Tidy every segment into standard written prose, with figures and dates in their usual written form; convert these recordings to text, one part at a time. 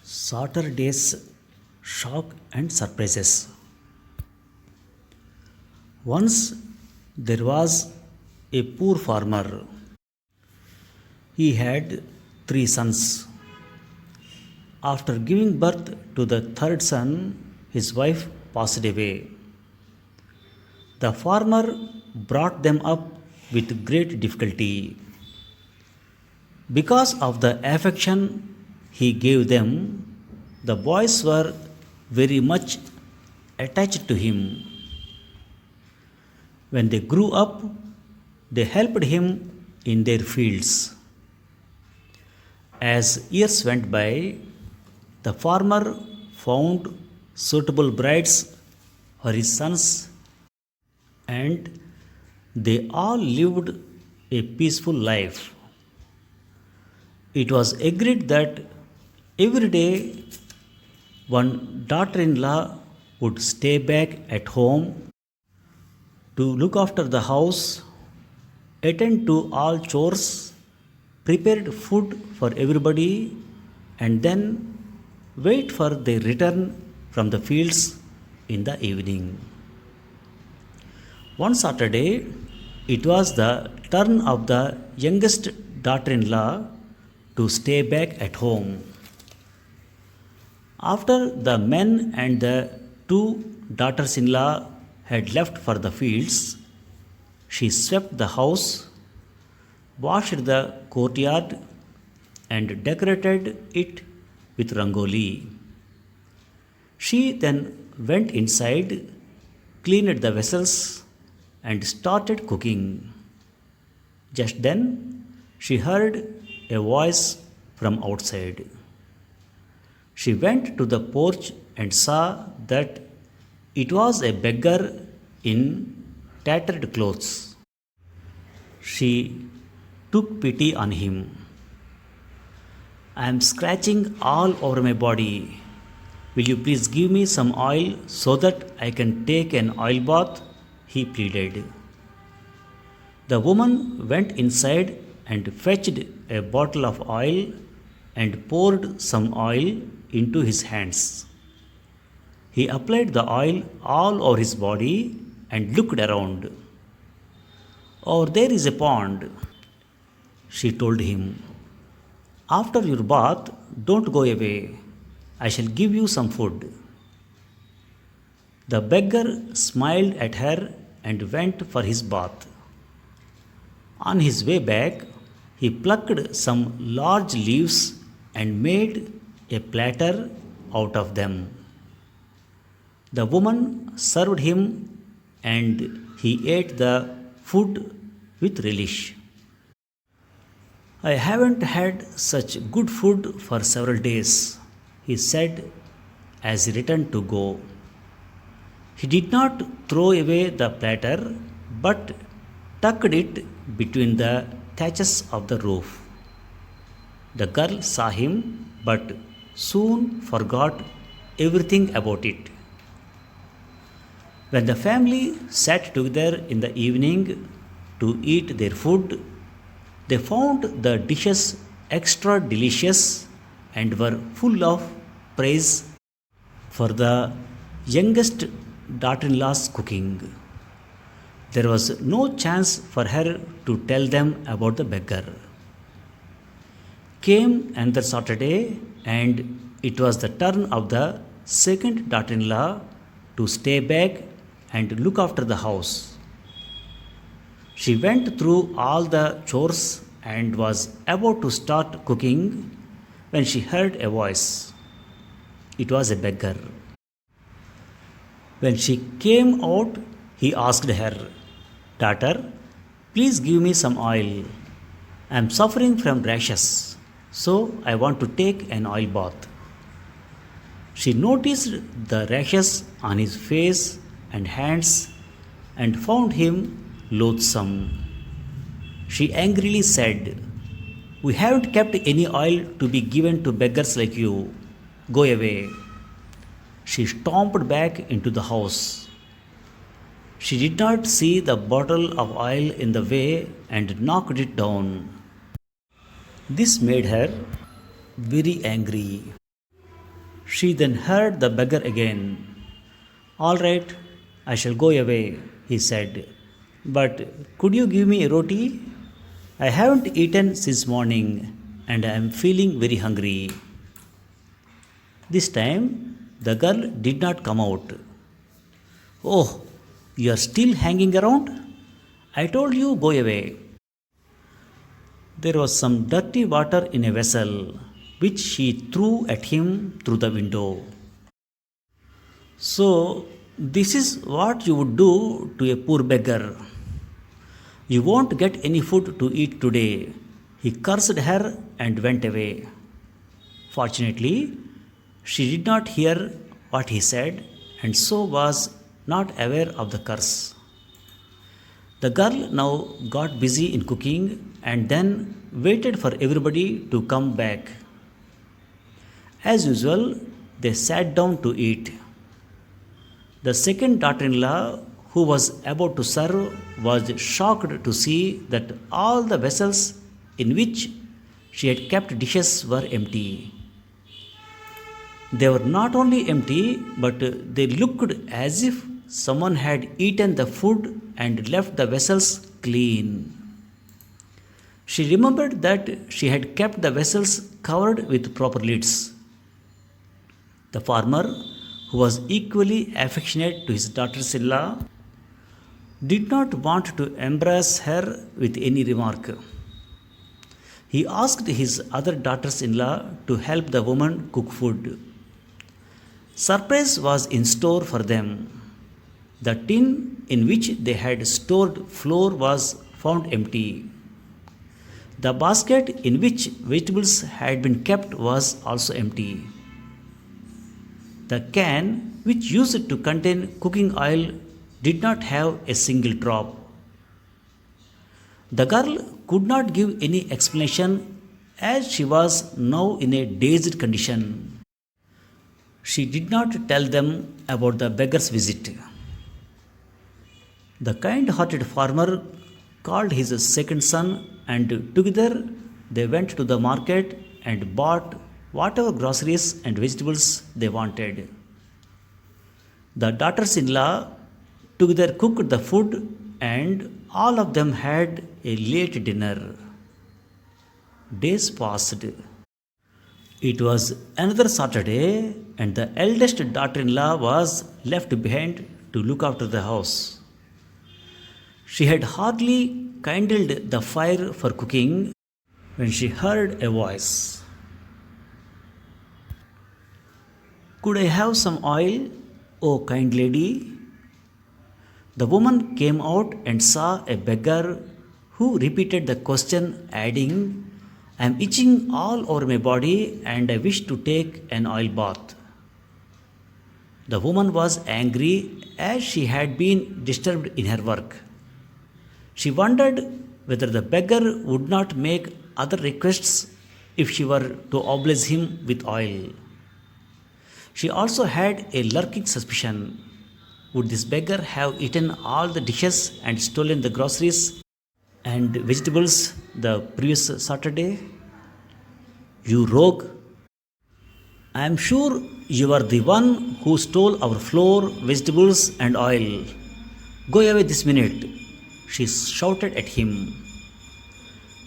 Saturday's shock and surprises. Once there was a poor farmer. He had three sons. After giving birth to the third son, his wife passed away. The farmer brought them up with great difficulty. Because of the affection he gave them, the boys were very much attached to him. When they grew up, they helped him in their fields. As years went by, the farmer found suitable brides for his sons, and they all lived a peaceful life. It was agreed that every day one daughter in law would stay back at home to look after the house, attend to all chores, prepared food for everybody, and then wait for their return from the fields in the evening. One Saturday, it was the turn of the youngest daughter in law to stay back at home. After the men and the two daughters in law had left for the fields, she swept the house, washed the courtyard, and decorated it with rangoli. She then went inside, cleaned the vessels, and started cooking. Just then, she heard a voice from outside. She went to the porch and saw that it was a beggar in tattered clothes. She took pity on him. I am scratching all over my body. Will you please give me some oil so that I can take an oil bath? He pleaded. The woman went inside and fetched a bottle of oil and poured some oil into his hands. He applied the oil all over his body and looked around. Over there is a pond, she told him. After your bath, don't go away. I shall give you some food. The beggar smiled at her and went for his bath. On his way back, he plucked some large leaves and made a platter out of them. The woman served him and he ate the food with relish. I haven't had such good food for several days, he said as he returned to go. He did not throw away the platter but tucked it between the thatches of the roof. The girl saw him but soon forgot everything about it. When the family sat together in the evening to eat their food, they found the dishes extra delicious and were full of praise for the youngest daughter in law's cooking. There was no chance for her to tell them about the beggar. Came another Saturday, and it was the turn of the second daughter in law to stay back and look after the house. She went through all the chores and was about to start cooking when she heard a voice. It was a beggar. When she came out, he asked her, Daughter, please give me some oil. I am suffering from rashes, so I want to take an oil bath. She noticed the rashes on his face and hands and found him loathsome. She angrily said, We haven't kept any oil to be given to beggars like you. Go away. She stomped back into the house. She did not see the bottle of oil in the way and knocked it down. This made her very angry. She then heard the beggar again. All right, I shall go away, he said. But could you give me a roti? I haven't eaten since morning and I am feeling very hungry. This time, the girl did not come out. Oh, you are still hanging around? I told you go away. There was some dirty water in a vessel, which she threw at him through the window. So, this is what you would do to a poor beggar. You won't get any food to eat today. He cursed her and went away. Fortunately, she did not hear what he said and so was not aware of the curse. The girl now got busy in cooking and then waited for everybody to come back. As usual, they sat down to eat. The second daughter in law, who was about to serve, was shocked to see that all the vessels in which she had kept dishes were empty. They were not only empty, but they looked as if someone had eaten the food and left the vessels clean. She remembered that she had kept the vessels covered with proper lids. The farmer, who was equally affectionate to his daughters in law, did not want to embarrass her with any remark. He asked his other daughters in law to help the woman cook food. Surprise was in store for them. The tin in which they had stored flour was found empty. The basket in which vegetables had been kept was also empty. The can which used to contain cooking oil did not have a single drop. The girl could not give any explanation as she was now in a dazed condition. She did not tell them about the beggar's visit. The kind hearted farmer called his second son, and together they went to the market and bought whatever groceries and vegetables they wanted. The daughters in law together cooked the food, and all of them had a late dinner. Days passed. It was another Saturday, and the eldest daughter in law was left behind to look after the house. She had hardly kindled the fire for cooking when she heard a voice. Could I have some oil, O kind lady? The woman came out and saw a beggar who repeated the question, adding, I am itching all over my body and I wish to take an oil bath. The woman was angry as she had been disturbed in her work. She wondered whether the beggar would not make other requests if she were to oblige him with oil. She also had a lurking suspicion. Would this beggar have eaten all the dishes and stolen the groceries and vegetables the previous Saturday? You rogue! I am sure you are the one who stole our flour, vegetables, and oil. Go away this minute, she shouted at him.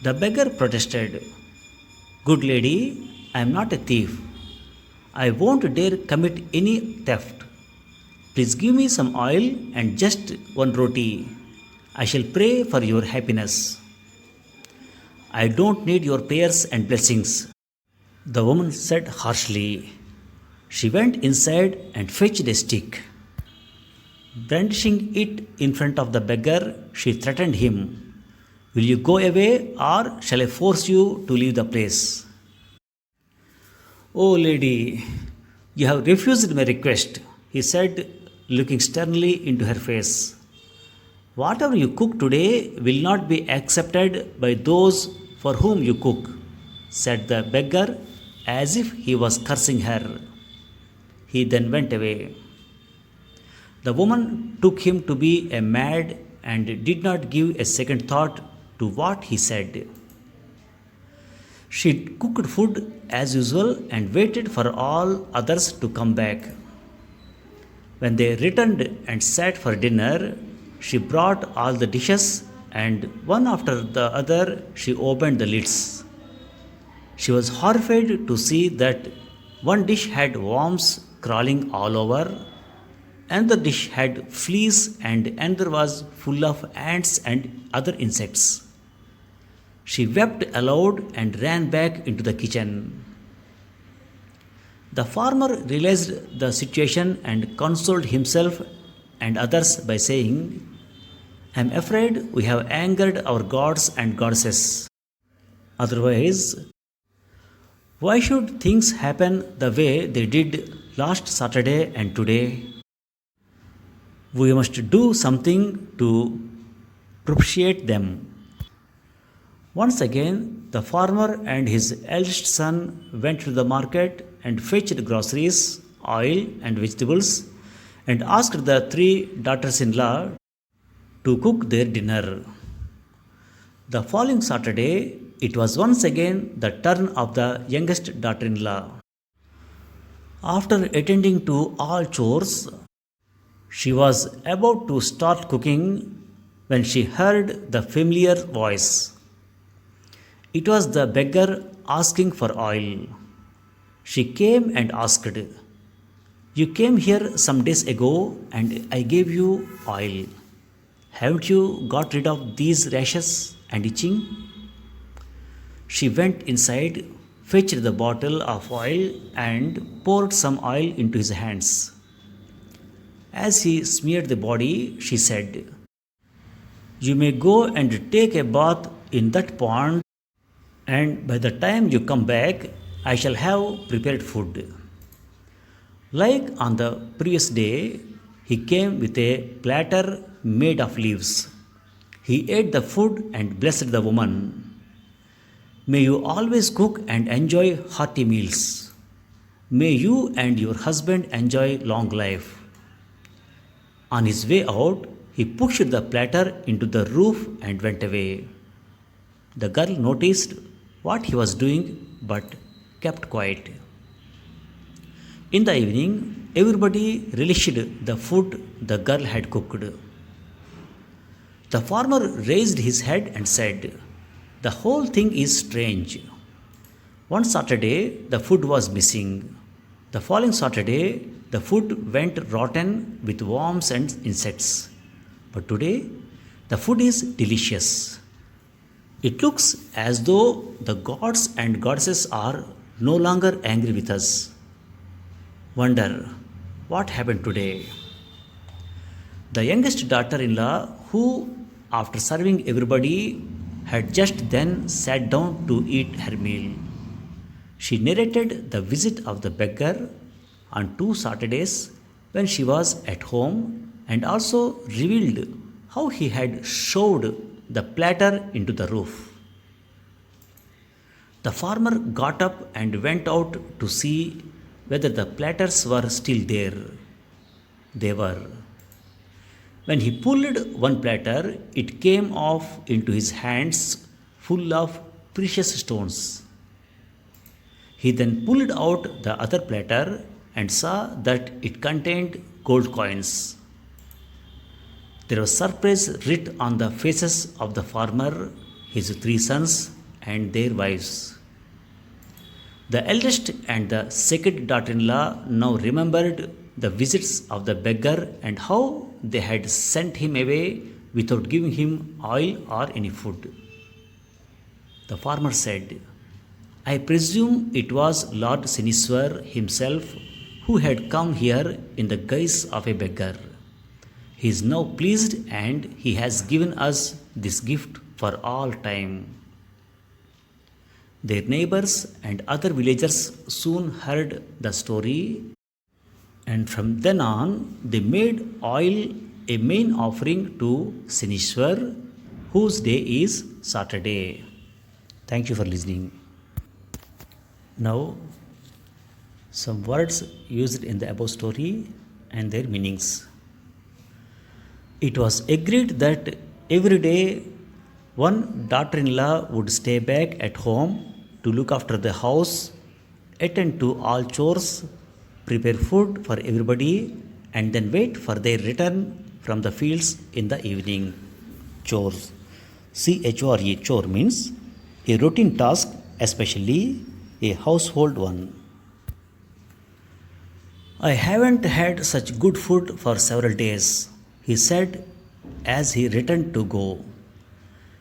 The beggar protested. Good lady, I am not a thief. I won't dare commit any theft. Please give me some oil and just one roti. I shall pray for your happiness. I don't need your prayers and blessings, the woman said harshly. She went inside and fetched a stick. Brandishing it in front of the beggar, she threatened him. Will you go away or shall I force you to leave the place? Oh, lady, you have refused my request, he said, looking sternly into her face. Whatever you cook today will not be accepted by those for whom you cook, said the beggar as if he was cursing her. He then went away. The woman took him to be a mad and did not give a second thought to what he said. She cooked food as usual and waited for all others to come back. When they returned and sat for dinner, she brought all the dishes and one after the other she opened the lids. She was horrified to see that one dish had worms crawling all over, another dish had fleas, and another was full of ants and other insects. She wept aloud and ran back into the kitchen. The farmer realized the situation and consoled himself and others by saying, I am afraid we have angered our gods and goddesses. Otherwise, why should things happen the way they did last Saturday and today? We must do something to propitiate them. Once again, the farmer and his eldest son went to the market and fetched groceries, oil, and vegetables, and asked the three daughters in law to cook their dinner. The following Saturday, it was once again the turn of the youngest daughter in law. After attending to all chores, she was about to start cooking when she heard the familiar voice. It was the beggar asking for oil. She came and asked, You came here some days ago and I gave you oil. Haven't you got rid of these rashes and itching? She went inside, fetched the bottle of oil, and poured some oil into his hands. As he smeared the body, she said, You may go and take a bath in that pond, and by the time you come back, I shall have prepared food. Like on the previous day, he came with a platter made of leaves. He ate the food and blessed the woman. May you always cook and enjoy hearty meals. May you and your husband enjoy long life. On his way out, he pushed the platter into the roof and went away. The girl noticed what he was doing but kept quiet. In the evening, everybody relished the food the girl had cooked. The farmer raised his head and said, The whole thing is strange. One Saturday, the food was missing. The following Saturday, the food went rotten with worms and insects. But today, the food is delicious. It looks as though the gods and goddesses are no longer angry with us. Wonder what happened today. The youngest daughter in law, who, after serving everybody, had just then sat down to eat her meal. She narrated the visit of the beggar on 2 Saturdays when she was at home and also revealed how he had shoved the platter into the roof. The farmer got up and went out to see whether the platters were still there. They were. When he pulled one platter, it came off into his hands full of precious stones. He then pulled out the other platter and saw that it contained gold coins. There was surprise writ on the faces of the farmer, his 3 sons, and their wives. The eldest and the second daughter in law now remembered the visits of the beggar and how they had sent him away without giving him oil or any food. The farmer said, I presume it was Lord Siniswar himself who had come here in the guise of a beggar. He is now pleased and he has given us this gift for all time. Their neighbors and other villagers soon heard the story, and from then on they made oil a main offering to Siniswar, whose day is Saturday. Thank you for listening. Now, some words used in the above story and their meanings. It was agreed that every day one daughter-in-law would stay back at home to look after the house, attend to all chores, prepare food for everybody, and then wait for their return from the fields in the evening. Chores. CHORE, chore means a routine task, especially a household one. I haven't had such good food for several days, he said as he returned to go.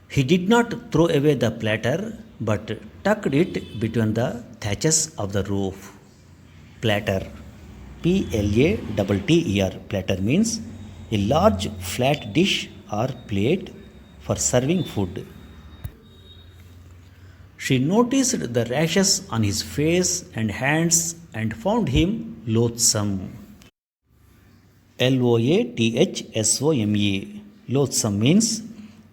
He did not throw away the platter but tucked it between the thatches of the roof. Platter. PLATTER. Platter means a large flat dish or plate for serving food. She noticed the rashes on his face and hands and found him loathsome. LOATHSOME. Loathsome means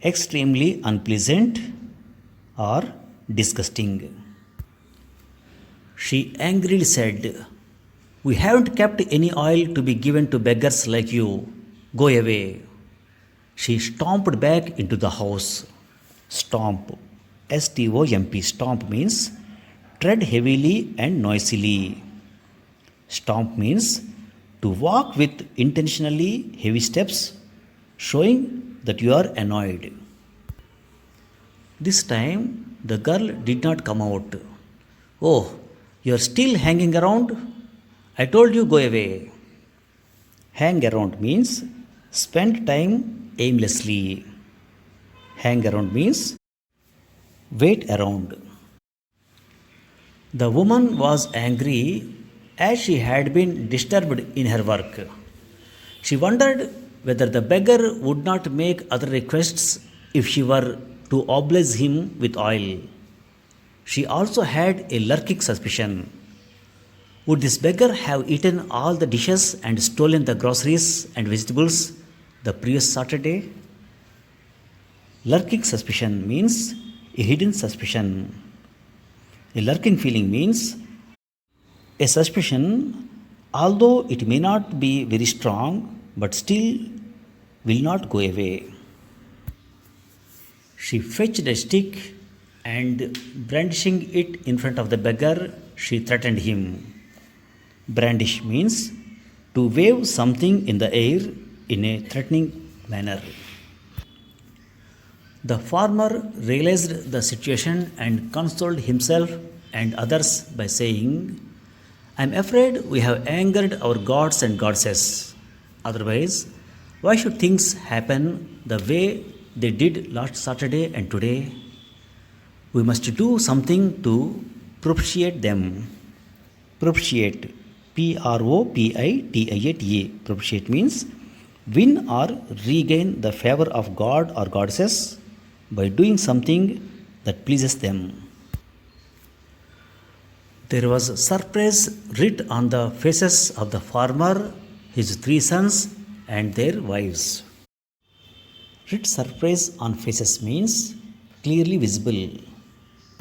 extremely unpleasant or disgusting. She angrily said, "We haven't kept any oil to be given to beggars like you. Go away." She stomped back into the house. Stomp. STOMP. Stomp means tread heavily and noisily. Stomp means to walk with intentionally heavy steps, showing that you are annoyed. This time the girl did not come out. "Oh, you are still hanging around? I told you go away." Hang around means spend time aimlessly. Hang around means wait around. The woman was angry as she had been disturbed in her work. She wondered whether the beggar would not make other requests if she were to oblige him with oil. She also had a lurking suspicion. Would this beggar have eaten all the dishes and stolen the groceries and vegetables the previous Saturday? Lurking suspicion means a hidden suspicion. A lurking feeling means a suspicion, although it may not be very strong, but still will not go away. She fetched a stick and, brandishing it in front of the beggar, she threatened him. Brandish means to wave something in the air in a threatening manner. The farmer realized the situation and consoled himself and others by saying, "I am afraid we have angered our gods and goddesses. Otherwise, why should things happen the way they did last Saturday and today? We must do something to propitiate them." Propitiate. PROPITIATE. Propitiate means win or regain the favor of God or goddesses by doing something that pleases them. There was surprise writ on the faces of the farmer, his 3 sons, and their wives. Writ surprise on faces means clearly visible.